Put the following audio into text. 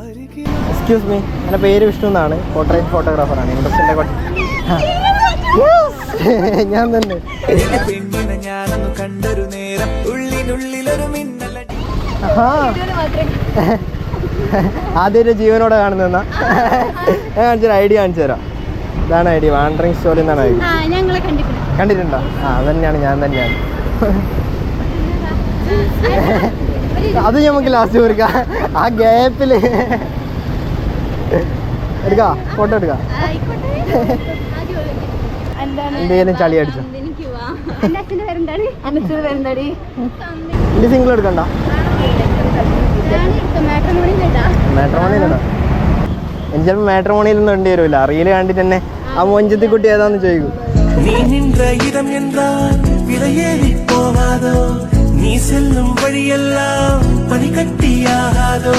Excuse me, എൻ്റെ പേര് വിഷ്ണു എന്നാണ്, പോർട്രേറ്റ് ഫോട്ടോഗ്രാഫറാണ്. ഇൻട്രസ്റ്റിൻ്റെ ഞാൻ തന്നെ. ആദ്യം ജീവനോടെ കാണുന്ന ഞാൻ കാണിച്ചൊരു ഐഡിയ കാണിച്ചു തരാം. ഇതാണ് ഐഡിയ, വാണ്ടറിങ് സ്റ്റോറി എന്നാണ് ഐഡിയ. കണ്ടിട്ടുണ്ടോ? അതന്നെയാണ്, ഞാൻ തന്നെയാണ്. അത് നമുക്ക് ലാസ്റ്റ് കൊടുക്കാം. ആ ഗ്യാപ്പില് എടുക്കാ, ഫോട്ടോ എടുക്കാം. എന്തെങ്കിലും ചളി അടിച്ചോ? ഇനി സിംഗിൾ എടുക്കണ്ട, മാട്രിമോണിയിലുണ്ടോ? എനിക്ക് ചിലപ്പോൾ മാട്രിമോണിയിൽ ഒന്നും വേണ്ടി വരുമല്ല. റീല് കണ്ടിട്ട് തന്നെ ആ മൊഞ്ചത്തി കുട്ടി ഏതാന്ന് ചോദിക്കും. നീ செல்லும் வழியெல்லாம் பனிக்கட்டியாகாதோ